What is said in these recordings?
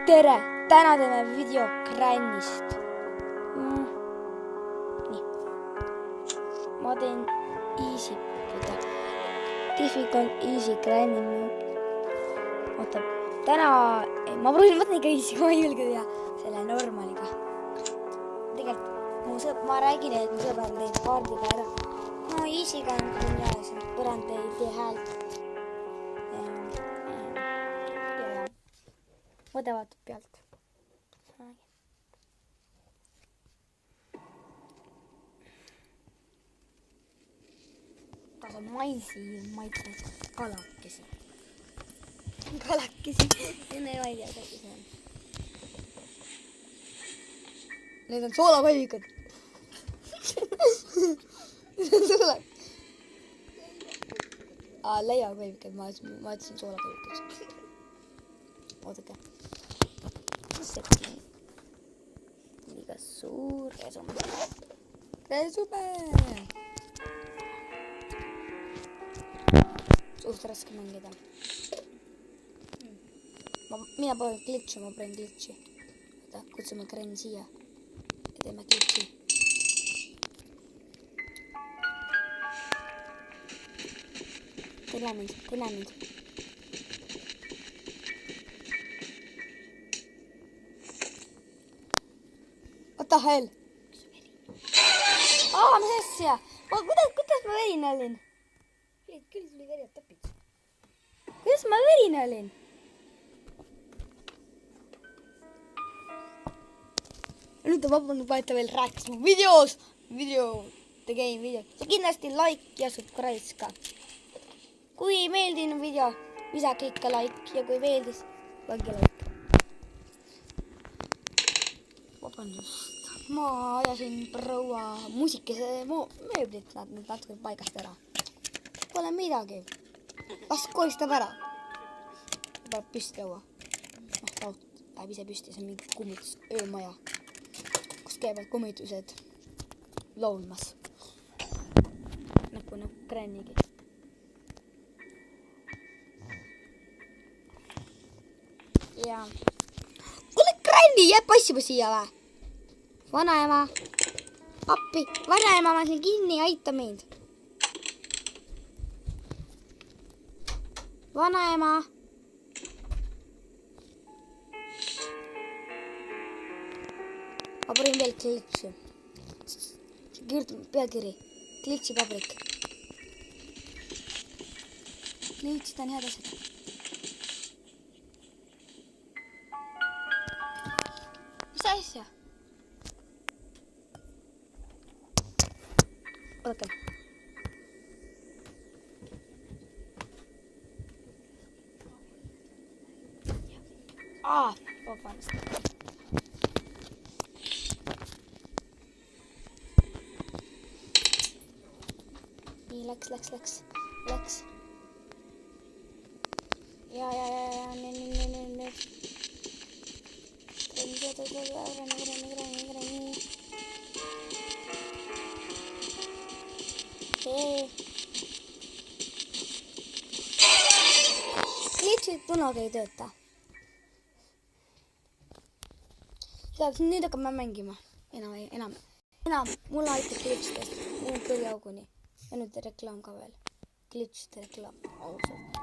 tere! Täna teeme video Grannist. Nii. Ma teen easy. Difficult easy Granni. Oota, täna... Ma proovin mõtlen ikka easy, ma ei julge teha selle normaliga. Tegelikult ma räägin, et mu sõber teeb kaardiga ära. No easy'ga on jah, põrand ei tee häält. Mõte vaatab pealt. Kas on maisi maitsed kalakesi? Kalakesi? Enne ma ei tea, kas see on. Need on soolakoivikad. Need on soolakoivikad. Leiakoivikad, ma ütlesin soolakoivikad. Oodake. Liiga suur resume. Suht raske mängida. Mina pole glitchi, ma panen glitchi. Oota, kutsume Grann siia. Ja teeme glitchi. Tule mind. What the hell? Mis asja? Kuidas ma verine olin? Küll tuli veri, et tapid. Kuidas ma verine olin? Nüüd on vabandust, et veel rääkis mu videos. See kindlasti like ja subscribe ka. Kui ei meeldinud video, visake ikka like ja kui meeldis, pange like. Vabandust. Ma ajasin proua muusikese mööblit nad natuke paigast ära. Pole midagi. Las koristab ära. Peab püsti laua. Läheb ise püsti, see on mingi kummitus öömaja, kus käivad kummitused laulmas. Nagu Grannigi. Ja. Kuule, Granni, jää passima siia või? Vanaema, appi, vanaema, ma siin kinni, aita mind. Vanaema. Ma panin veel glitchi. Kirjutan pealkiri. Glitchi pabrik. Glitchid on head asjad. Mis asja? Oota. Vabandust. Nii, läks. Ja, nii. Granni. Glitchid kunagi ei tööta. Nüüd hakkame mängima. Enam. Mulle aitab glitchidest. Mul on põliauguni. Ja nüüd reklaam ka veel. Glitchide reklaam. Ausalt.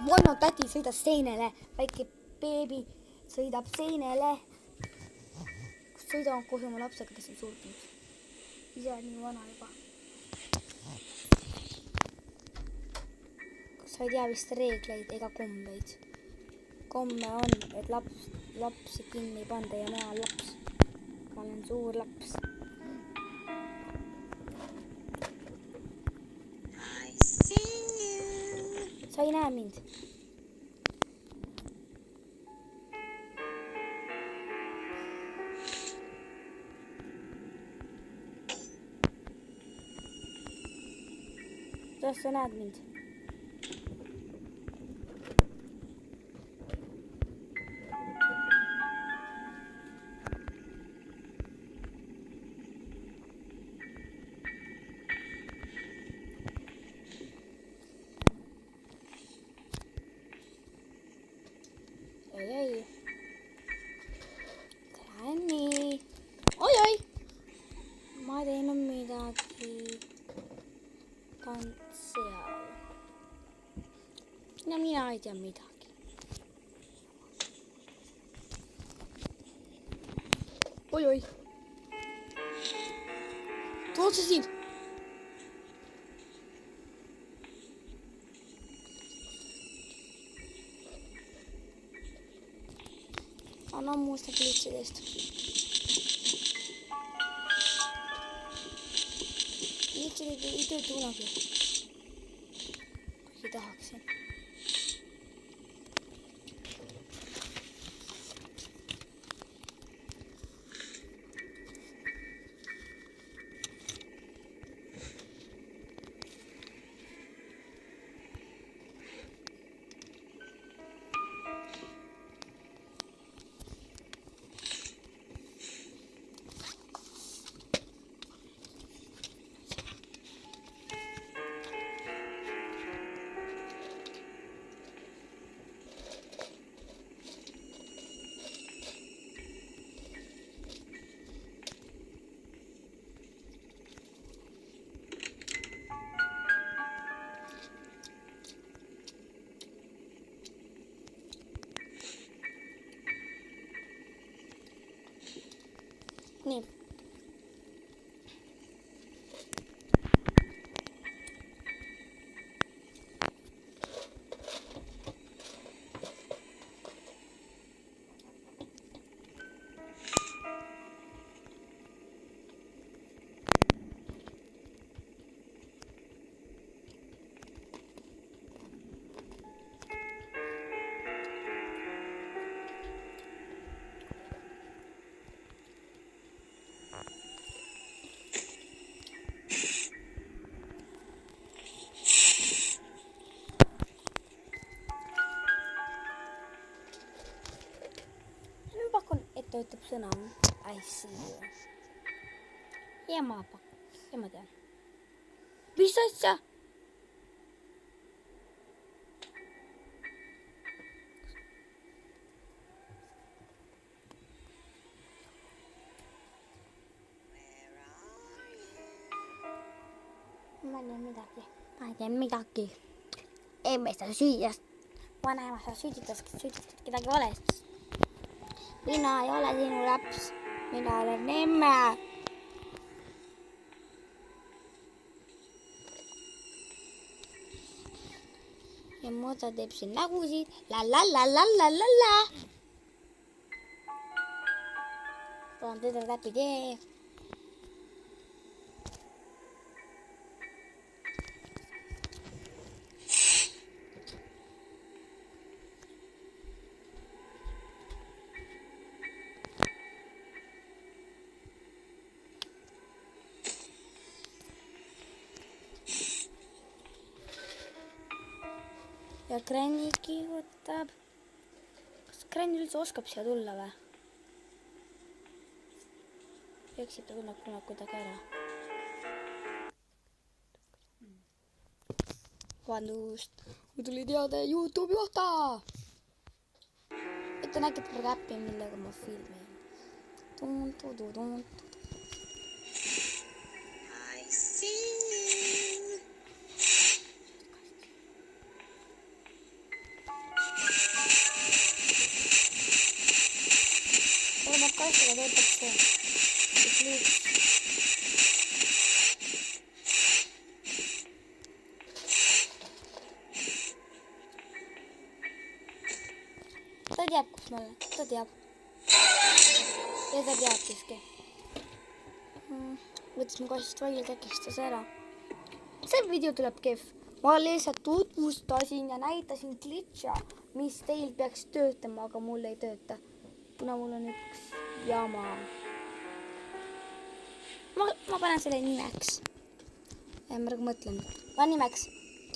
Mono tädi sõidab seinele. Väike beebi sõidab seinele. Sõidavad koos oma lapsega, kes on surnud. Ise on nii vana juba. Sa ei tea vist reegleid ega kombeid. Komme on, et lapsi kinni ei panda ja mina olen laps. Ma olen suur laps. I see you. Sa ei näe mind. Kas sa näed mind? Ei. ei tea midagi. Oi. Too otse siin. Anna muista glitchidest. Glitchidest ei tööta kunagi. Kuigi tahaksin. Nii. Ta ütleb sõna I see you. Ja ma tean. Mis asja? Ma ei tea midagi. Emme sitä syyjästä. Vanhemmassa syytetät kedagi valesti. Mina ei ole sinu laps. Mina olen emme. Ja muuta teeb siin nägusid. La. Panen teda läbi tee. Ja Granny kihutab. Kas Granny üldse oskab siia tulla või? Peaksid ta tulla kuidagi ära. Vabandust. Mul tuli teade YouTube'i kohta. Ette nägid praegu äppi, millega ma filmin. I see you. Tuleb kaitsega töötab see kliiks. Ta teab, kus ma olen. Ta teab. Ja ta teabkiski. Võttis mu kassist välja, tekistas ära. See video tuleb kehv. Ma lihtsalt tutvustasin ja näitasin glitcha, mis teil peaks töötama, aga mul ei tööta. Kuna mul on üks jama. Ma panen selle nimeks. Ja ma praegu mõtlen. Panen nimeks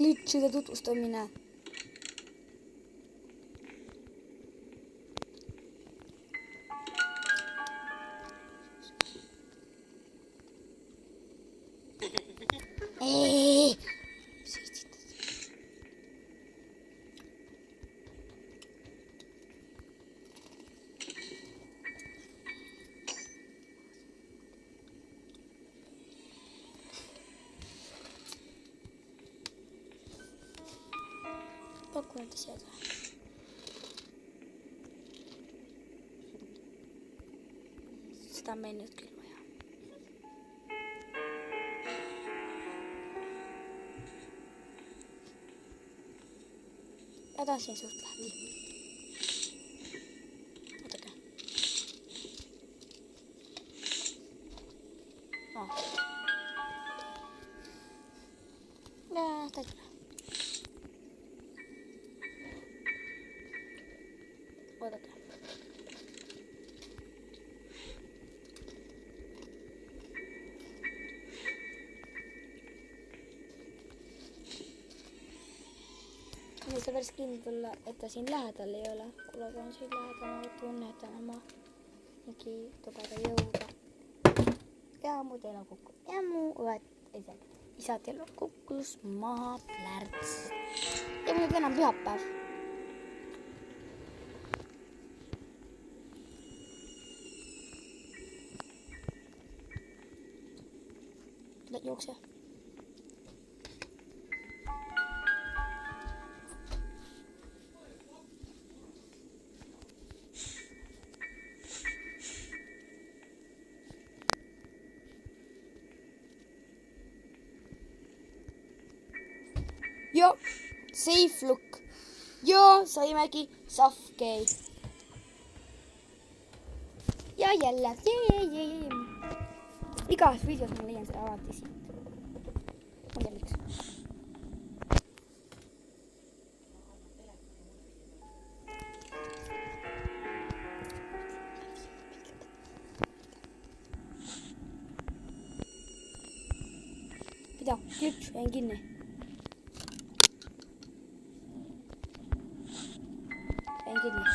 glitchide tutvustamine. panete siia taha. Seda on meil nüüd küll vaja. Ja ta on siin suht lähedal. Oodake. Ta ei tule. Oodake. Ma ei saa päris kindel olla, et ta siin lähedal ei ole. Kuule, ta on siin lähedal, ma tunnetan oma mingi tubeda jõuga. Ja mu teelo kukkus. Ja mu isa teelo kukkus maha plärts. Ja mul täna on pühapäev. Jookse. Joo, safe look. Joo, saimegi safkei. Ja jälle. Jee. Igas videos ma leian seda alati siit. Ma ei tea miks. Mida? Klüps, jäin kinni. Jäin kinni.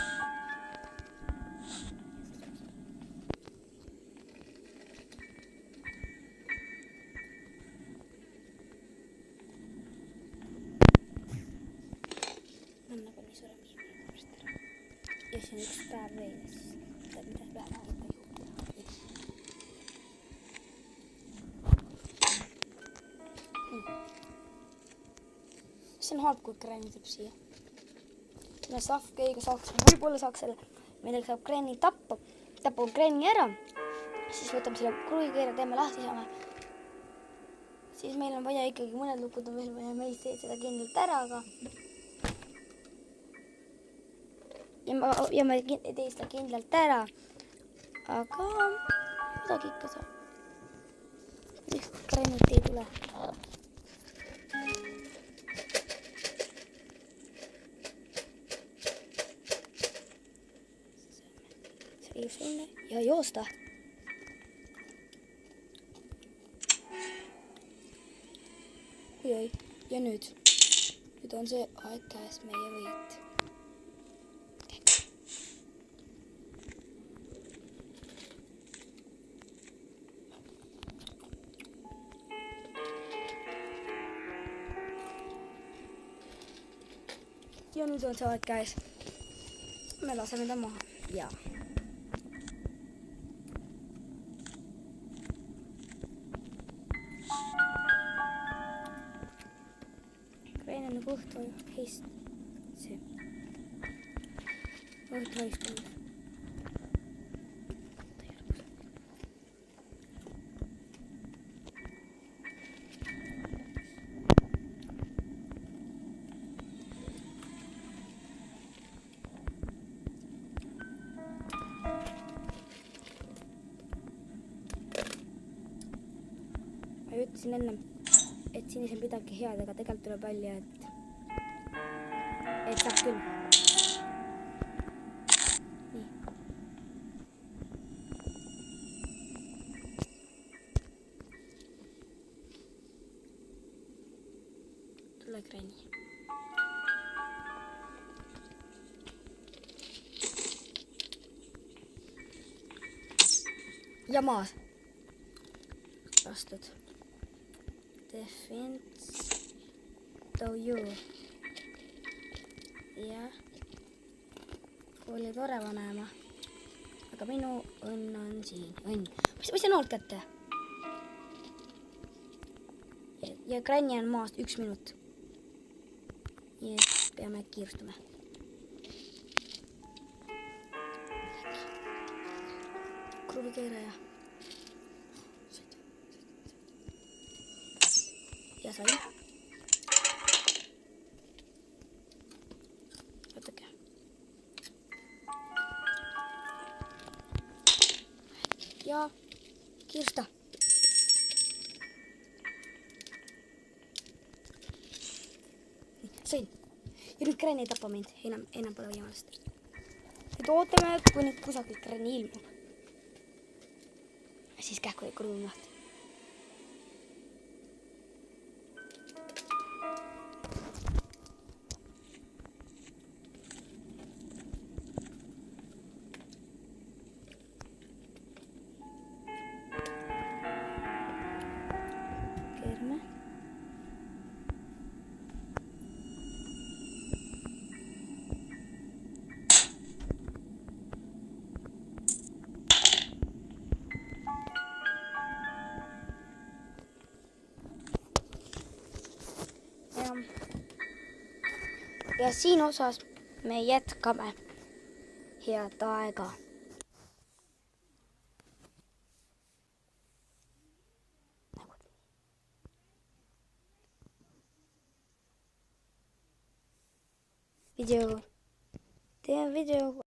Anna pani suurem viimane korst ära. Ja see on üks päev veel, siis tead mida päeva ikka juurde. See on halb, kui Granny teeb siia. Selle safkeiga saaks, võib-olla saaks selle, millega saab Granny tappa. Tapab Granny ära. Siis võtame selle kruikeera, teeme lahti saame. Siis meil on vaja ikkagi mõned lukud on veel vaja, meil teed seda kindlalt ära, aga ja ma ei tee seda kindlalt ära, aga midagi ikka saab. Miks Grannit ei tule? See just sinna ja joosta. Oi, ja nüüd on see aeg käes meie võit. Ja nüüd on see aeg käes. Me laseme ta maha. Ja. Reinen on kohta heist. See. Kohta haistunud. Ma ütlesin ennem, et siin ei saa midagi head, aga tegelikult tuleb välja, et saab küll. Nii. Tule Granny. Ja maas. Lastud. Defense to you. Ja oli tore vanaema. Aga minu õnn on siin. Õnn. Mis on olnud kätte? Ja Granny on maast 1 minut. Nii et peame kiirustama. Kruvikeeraja. Ja sain. Ootake. Ja kiirusta. Sain. Ja nüüd Granny tapab mind. Enam pole võimalust. Nüüd ootame, kuni kusagilt Granny ilmub. Ja siis kähku ruum lahti. Keerame. Ja siin osas me jätkame head aega. Teeme video